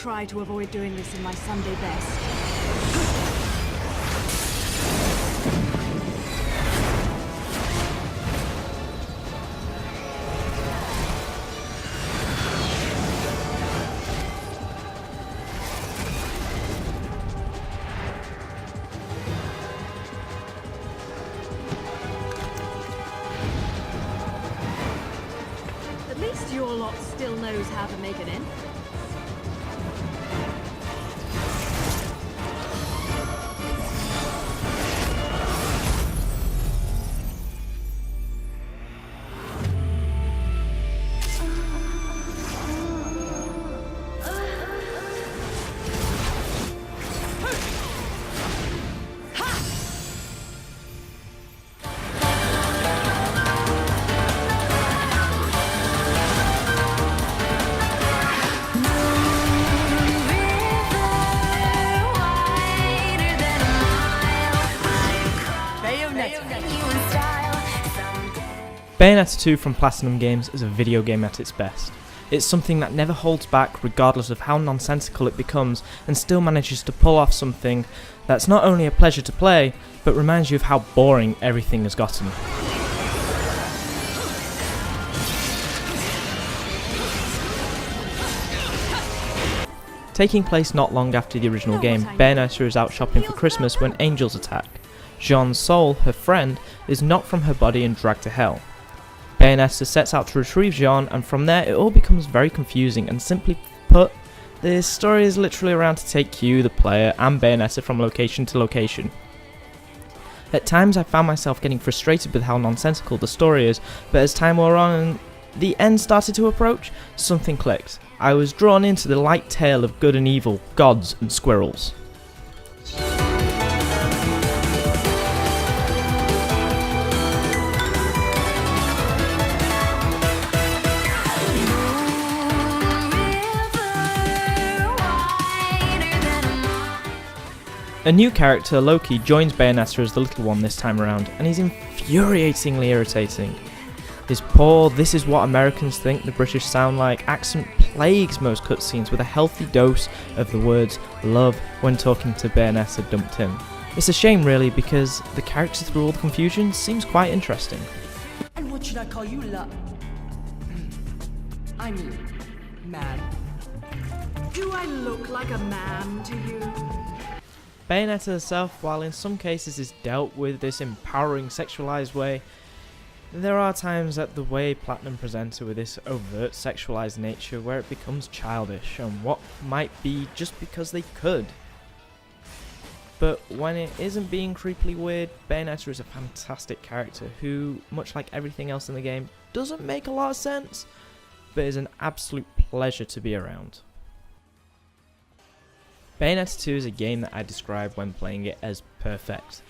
try to avoid doing this in my Sunday best. At least your lot still knows how to make it in. Bayonetta 2 from Platinum Games is a video game at its best. It's something that never holds back regardless of how nonsensical it becomes, and still manages to pull off something that's not only a pleasure to play, but reminds you of how boring everything has gotten. Taking place not long after the original game, Bayonetta is out shopping for Christmas when angels attack. Jeanne's soul, her friend, is knocked from her body and dragged to hell. Bayonetta sets out to retrieve Jeanne, and from there it all becomes very confusing, and simply put, this story is literally around to take you, the player, and Bayonetta from location to location. At times I found myself getting frustrated with how nonsensical the story is, but as time wore on and the end started to approach, something clicked. I was drawn into the light tale of good and evil, gods and squirrels. A new character, Loki, joins Bayonetta as the little one this time around, and he's infuriatingly irritating. His poor, this is what Americans think the British sound like accent plagues most cutscenes with a healthy dose of the words love when talking to Bayonetta dumped in. It's a shame really, because the character through all the confusion seems quite interesting. And what should I call you, I mean, ma'am. Do I look like a man to you? Bayonetta herself, while in some cases is dealt with this empowering sexualized way, there are times that the way Platinum presents her with this overt sexualized nature where it becomes childish and what might be just because they could. But when it isn't being creepily weird, Bayonetta is a fantastic character who, much like everything else in the game, doesn't make a lot of sense, but is an absolute pleasure to be around. Bayonetta 2 is a game that I describe when playing it as perfect.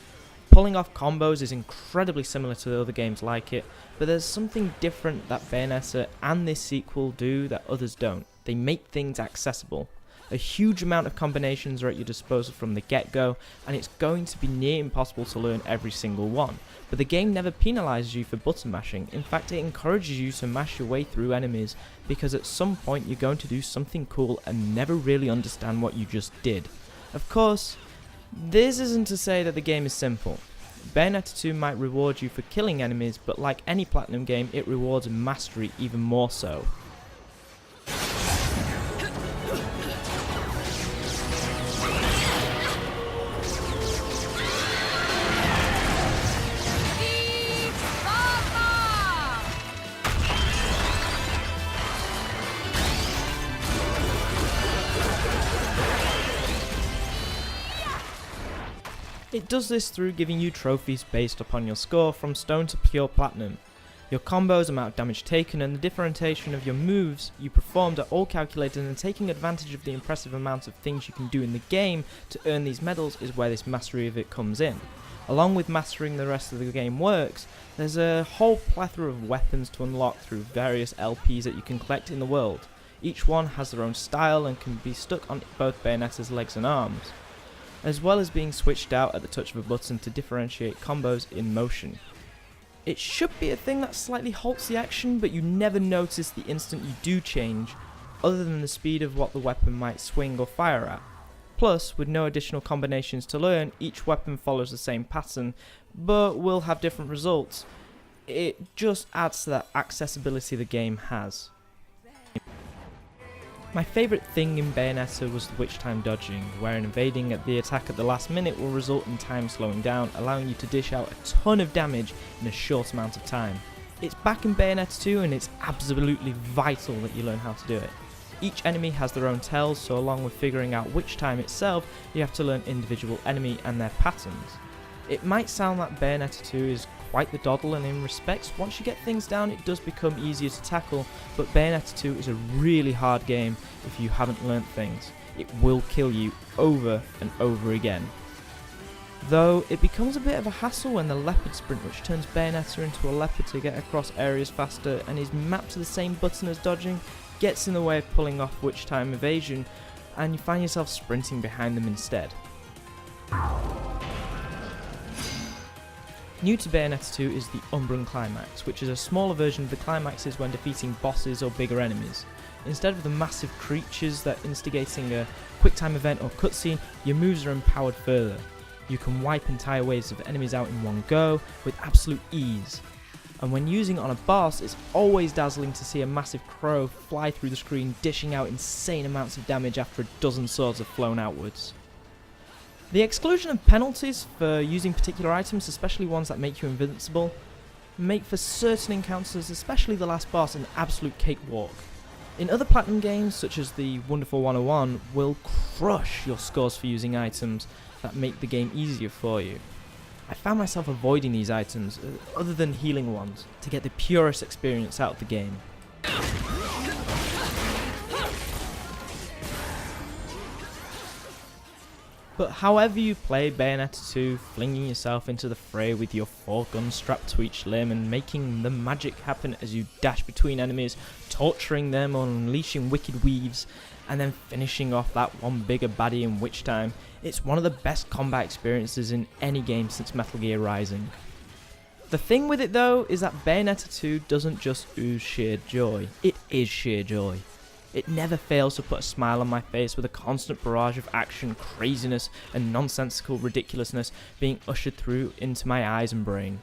Pulling off combos is incredibly similar to the other games like it, but there's something different that Bayonetta and this sequel do that others don't. They make things accessible. A huge amount of combinations are at your disposal from the get-go, and it's going to be near impossible to learn every single one. But the game never penalises you for button mashing. In fact, it encourages you to mash your way through enemies, because at some point you're going to do something cool and never really understand what you just did. Of course, this isn't to say that the game is simple. Bayonetta 2 might reward you for killing enemies, but like any Platinum game, it rewards mastery even more so. It does this through giving you trophies based upon your score from stone to pure platinum. Your combos, amount of damage taken, and the differentiation of your moves you performed are all calculated, and taking advantage of the impressive amount of things you can do in the game to earn these medals is where this mastery of it comes in. Along with mastering the rest of the game works, there's a whole plethora of weapons to unlock through various LPs that you can collect in the world. Each one has their own style and can be stuck on both Bayonetta's legs and arms, as well as being switched out at the touch of a button to differentiate combos in motion. It should be a thing that slightly halts the action, but you never notice the instant you do change, other than the speed of what the weapon might swing or fire at. Plus, with no additional combinations to learn, each weapon follows the same pattern, but will have different results. It just adds to that accessibility the game has. My favourite thing in Bayonetta was the witch time dodging, wherein evading at the attack at the last minute will result in time slowing down, allowing you to dish out a ton of damage in a short amount of time. It's back in Bayonetta 2 and it's absolutely vital that you learn how to do it. Each enemy has their own tells, so along with figuring out witch time itself, you have to learn individual enemy and their patterns. It might sound that Bayonetta 2 is quite the doddle, and in respects, once you get things down it does become easier to tackle, but Bayonetta 2 is a really hard game if you haven't learnt things. It will kill you over and over again. Though it becomes a bit of a hassle when the leopard sprint, which turns Bayonetta into a leopard to get across areas faster and is mapped to the same button as dodging, gets in the way of pulling off witch time evasion, and you find yourself sprinting behind them instead. New to Bayonetta 2 is the Umbran Climax, which is a smaller version of the climaxes when defeating bosses or bigger enemies. Instead of the massive creatures that instigating a quick time event or cutscene, your moves are empowered further. You can wipe entire waves of enemies out in one go with absolute ease. And when using it on a boss, it's always dazzling to see a massive crow fly through the screen, dishing out insane amounts of damage after a dozen swords have flown outwards. The exclusion of penalties for using particular items, especially ones that make you invincible, make for certain encounters, especially the last boss, an absolute cakewalk. In other Platinum games, such as the Wonderful 101, will crush your scores for using items that make the game easier for you. I found myself avoiding these items, other than healing ones, to get the purest experience out of the game. But however you play Bayonetta 2, flinging yourself into the fray with your 4 guns strapped to each limb and making the magic happen as you dash between enemies, torturing them or unleashing wicked weaves, and then finishing off that one bigger baddie in witch time, it's one of the best combat experiences in any game since Metal Gear Rising. The thing with it though is that Bayonetta 2 doesn't just ooze sheer joy, it is sheer joy. It never fails to put a smile on my face with a constant barrage of action, craziness and nonsensical ridiculousness being ushered through into my eyes and brain.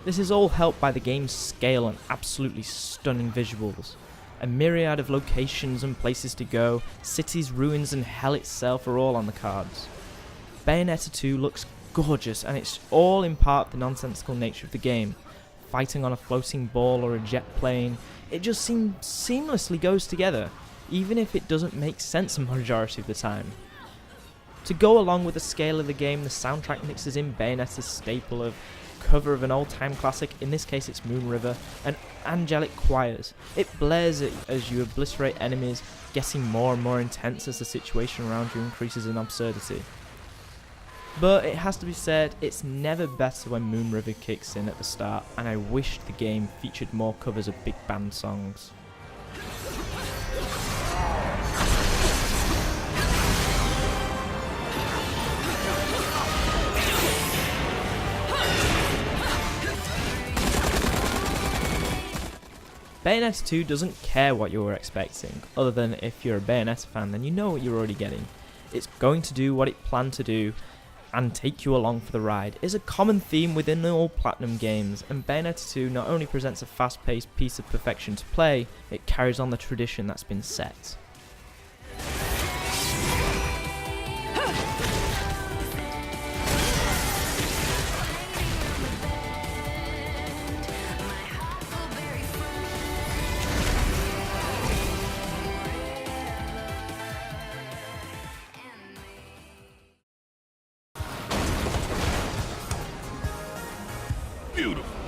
This is all helped by the game's scale and absolutely stunning visuals. A myriad of locations and places to go, cities, ruins and hell itself are all on the cards. Bayonetta 2 looks gorgeous, and it's all in part the nonsensical nature of the game. Fighting on a floating ball or a jet plane, it just seamlessly goes together, even if it doesn't make sense a majority of the time. To go along with the scale of the game, the soundtrack mixes in Bayonetta's staple of cover of an old-time classic, in this case it's Moon River, and angelic choirs. It blares it as you obliterate enemies, getting more and more intense as the situation around you increases in absurdity. But it has to be said, it's never better when Moon River kicks in at the start, and I wish the game featured more covers of big band songs. Bayonetta 2 doesn't care what you were expecting, other than if you're a Bayonetta fan then you know what you're already getting. It's going to do what it planned to do, and take you along for the ride. Is a common theme within all Platinum games, and Bayonetta 2 not only presents a fast-paced piece of perfection to play, it carries on the tradition that's been set. Beautiful.